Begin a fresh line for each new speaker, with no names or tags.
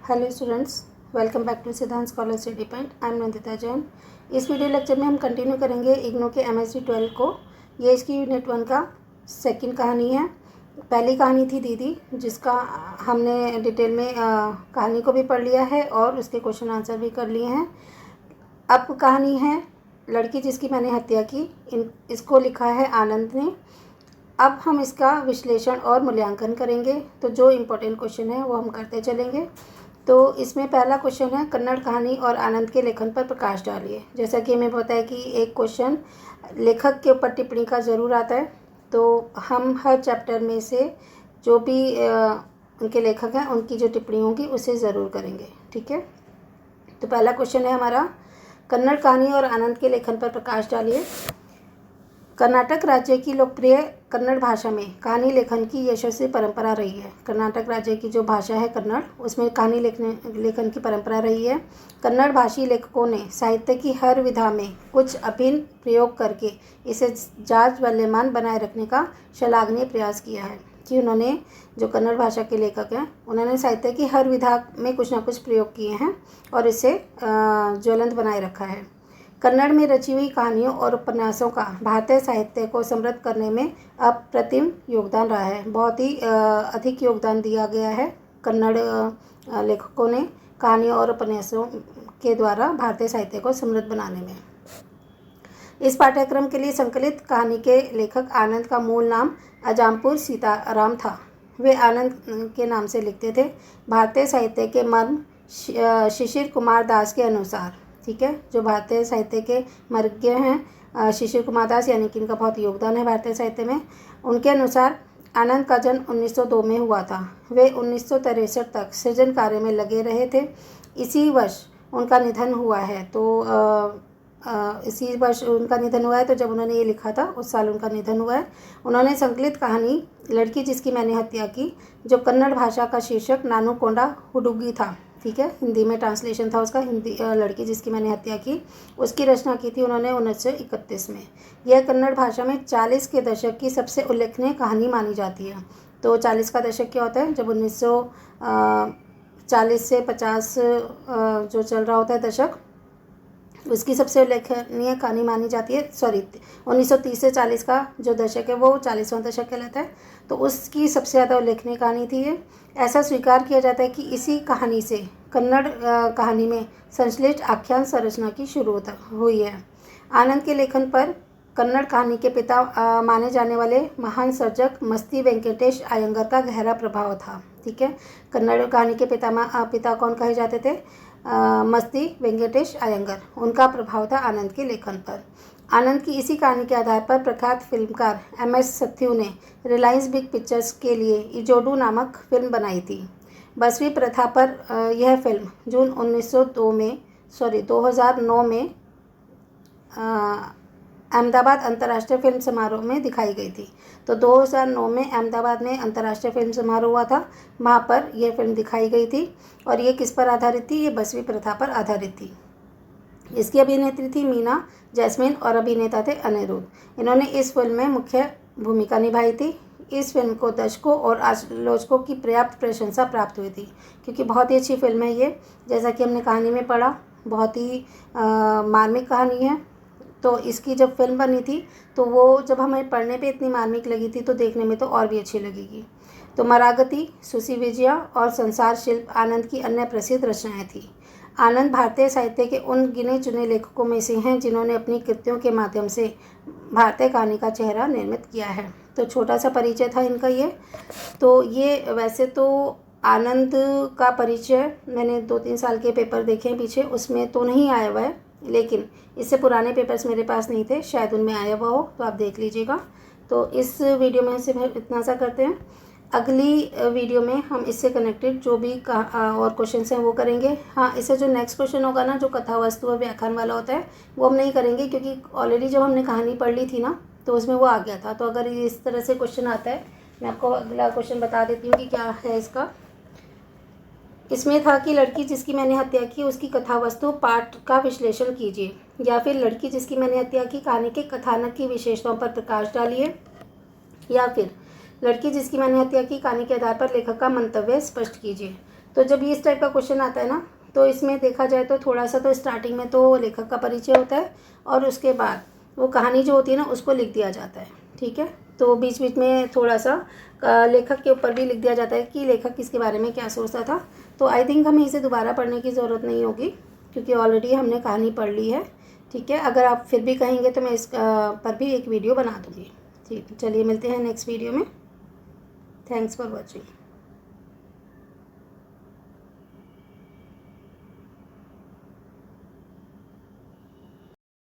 Hello students, welcome back to Siddhant scholar study point. I am Nandita Jain. इस video lecture में हम continue करेंगे इग्नू के MSc 12 को। ये इसकी यूनिट 1 का सेकंड कहानी है। पहली कहानी थी दीदी, जिसका हमने डिटेल में कहानी को भी पढ़ लिया है और उसके क्वेश्चन आंसर भी कर लिए हैं। अब कहानी है लड़की जिसकी मैंने हत्या की। इसको लिखा है आनंद ने। अब हम इसका विश्लेषण और मूल्यांकन करेंगे, तो जो इम्पोर्टेंट क्वेश्चन है वो हम करते चलेंगे। तो इसमें पहला क्वेश्चन है, कन्नड़ कहानी और आनंद के लेखन पर प्रकाश डालिए। जैसा कि हमें पता है कि एक क्वेश्चन लेखक के ऊपर टिप्पणी का ज़रूर आता है, तो हम हर चैप्टर में से जो भी उनके लेखक हैं उनकी जो टिप्पणी होगी उसे ज़रूर करेंगे। ठीक है, तो पहला क्वेश्चन है हमारा, कन्नड़ कहानी और आनंद के लेखन पर प्रकाश डालिए। कर्नाटक राज्य की लोकप्रिय कन्नड़ भाषा में कहानी लेखन की यशस्वी परंपरा रही है। कर्नाटक राज्य की जो भाषा है कन्नड़, उसमें कहानी लेखन की परंपरा रही है। कन्नड़ भाषी लेखकों ने साहित्य की हर विधा में कुछ अभिन्न प्रयोग करके इसे जांच-बल्यमान बनाए रखने का श्लाघनीय प्रयास किया है। कि उन्होंने, जो कन्नड़ भाषा के लेखक हैं, उन्होंने साहित्य की हर विधा में कुछ ना कुछ प्रयोग किए हैं और इसे ज्वलंत बनाए रखा है। कन्नड़ में रची हुई कहानियों और उपन्यासों का भारतीय साहित्य को समृद्ध करने में अप्रतिम योगदान रहा है। बहुत ही अधिक योगदान दिया गया है कन्नड़ लेखकों ने कहानियों और उपन्यासों के द्वारा भारतीय साहित्य को समृद्ध बनाने में। इस पाठ्यक्रम के लिए संकलित कहानी के लेखक आनंद का मूल नाम अजामपुर सीताराम था। वे आनंद के नाम से लिखते थे। भारतीय साहित्य के मर्म शिशिर कुमार दास के अनुसार, ठीक है, जो भारतीय साहित्य के मर्मज्ञ हैं शिशिर कुमार दास, यानी कि इनका बहुत योगदान है भारतीय साहित्य में। उनके अनुसार आनंद का जन्म 1902 में हुआ था। वे 1963 तक सृजन कार्य में लगे रहे थे। इसी वर्ष उनका निधन हुआ है। तो इसी वर्ष उनका निधन हुआ है, तो जब उन्होंने ये लिखा था उस साल उनका निधन हुआ है। उन्होंने संकलित कहानी लड़की जिसकी मैंने हत्या की, जो कन्नड़ भाषा का शीर्षक नानू कोंडा हुडुगी था, ठीक है, हिंदी में ट्रांसलेशन था उसका, हिंदी लड़की जिसकी मैंने हत्या की, उसकी रचना की थी उन्होंने 1931 में। यह कन्नड़ भाषा में 40 के दशक की सबसे उल्लेखनीय कहानी मानी जाती है। तो 40 का दशक क्या होता है? जब 1940 से 50 जो चल रहा होता है दशक, उसकी सबसे उल्लेखनीय कहानी मानी जाती है। 1930 से 40 का जो दशक है वो 40वां दशक कहलाता है। तो उसकी सबसे ज़्यादा उल्लेखनीय कहानी थी ये। ऐसा स्वीकार किया जाता है कि इसी कहानी से कन्नड़ कहानी में संश्लिष्ट आख्यान संरचना की शुरू हुई है। आनंद के लेखन पर कन्नड़ कहानी के पिता माने जाने वाले महान सर्जक मस्ती वेंकटेश अयंगर का गहरा प्रभाव था। ठीक है, कन्नड़ कहानी के पिता कौन कहे जाते थे? मस्ती वेंकटेश अयंगर। उनका प्रभाव था आनंद के लेखन पर। आनंद की इसी कहानी के आधार पर प्रख्यात फिल्मकार MS सत्यू ने रिलायंस बिग पिक्चर्स के लिए इजोडू नामक फिल्म बनाई थी। बसवी प्रथा पर यह फिल्म जून 2009 में अहमदाबाद अंतर्राष्ट्रीय फिल्म समारोह में दिखाई गई थी। तो 2009 में अहमदाबाद में अंतर्राष्ट्रीय फिल्म समारोह हुआ था, वहाँ पर यह फिल्म दिखाई गई थी। और ये किस पर आधारित थी? ये बसवी प्रथा पर आधारित थी। इसकी अभिनेत्री थी मीना जैस्मिन और अभिनेता थे अनिरुद्ध। इन्होंने इस फिल्म में मुख्य भूमिका निभाई थी। इस फिल्म को दर्शकों और आलोचकों की पर्याप्त प्रशंसा प्राप्त हुई थी, क्योंकि बहुत ही अच्छी फिल्म है ये। जैसा कि हमने कहानी में पढ़ा, बहुत ही मार्मिक कहानी है। तो इसकी जब फिल्म बनी थी तो वो जब हमें पढ़ने पे इतनी मार्मिक लगी थी, तो देखने में तो और भी अच्छी लगेगी। तो मरागती, सुसी विजया और संसार शिल्प आनंद की अन्य प्रसिद्ध रचनाएं थी। आनंद भारतीय साहित्य के उन गिने चुने लेखकों में से हैं जिन्होंने अपनी कृतियों के माध्यम से भारतीय कहानी का चेहरा निर्मित किया है। तो छोटा सा परिचय था इनका ये। तो ये वैसे तो आनंद का परिचय मैंने 2-3 साल के पेपर देखे हैं पीछे, उसमें तो नहीं आया हुआ है, लेकिन इससे पुराने पेपर्स मेरे पास नहीं थे, शायद उनमें आया हुआ हो, तो आप देख लीजिएगा। तो इस वीडियो में सिर्फ इतना सा करते हैं। अगली वीडियो में हम इससे कनेक्टेड जो भी और क्वेश्चंस हैं वो करेंगे। हाँ, इससे जो नेक्स्ट क्वेश्चन होगा ना, जो कथा वस्तु और व्याख्यान वाला होता है, वो हम नहीं करेंगे, क्योंकि ऑलरेडी जब हमने कहानी पढ़ ली थी ना, तो उसमें वो आ गया था। तो अगर इस तरह से क्वेश्चन आता है, मैं आपको अगला क्वेश्चन बता देती हूँ कि क्या है इसका। इसमें था कि लड़की जिसकी मैंने हत्या की उसकी कथा वस्तु पाठ का विश्लेषण कीजिए, या फिर लड़की जिसकी मैंने हत्या की कहानी के कथानक की विशेषताओं पर प्रकाश डालिए, या फिर लड़की जिसकी मैंने हत्या की कहानी के आधार पर लेखक का मंतव्य स्पष्ट कीजिए। तो जब ये इस टाइप का क्वेश्चन आता है ना, तो इसमें देखा जाए तो थोड़ा सा तो स्टार्टिंग में तो लेखक का परिचय होता है और उसके बाद वो कहानी जो होती है ना उसको लिख दिया जाता है, ठीक है। तो बीच बीच में थोड़ा सा लेखक के ऊपर भी लिख दिया जाता है कि लेखक किसके बारे में क्या सोचता था। तो आई थिंक हमें इसे दोबारा पढ़ने की ज़रूरत नहीं होगी क्योंकि ऑलरेडी हमने कहानी पढ़ ली है, ठीक है। अगर आप फिर भी कहेंगे तो मैं इस पर भी एक वीडियो बना दूँगी, ठीक। चलिए मिलते हैं नेक्स्ट वीडियो में। Thanks for watching.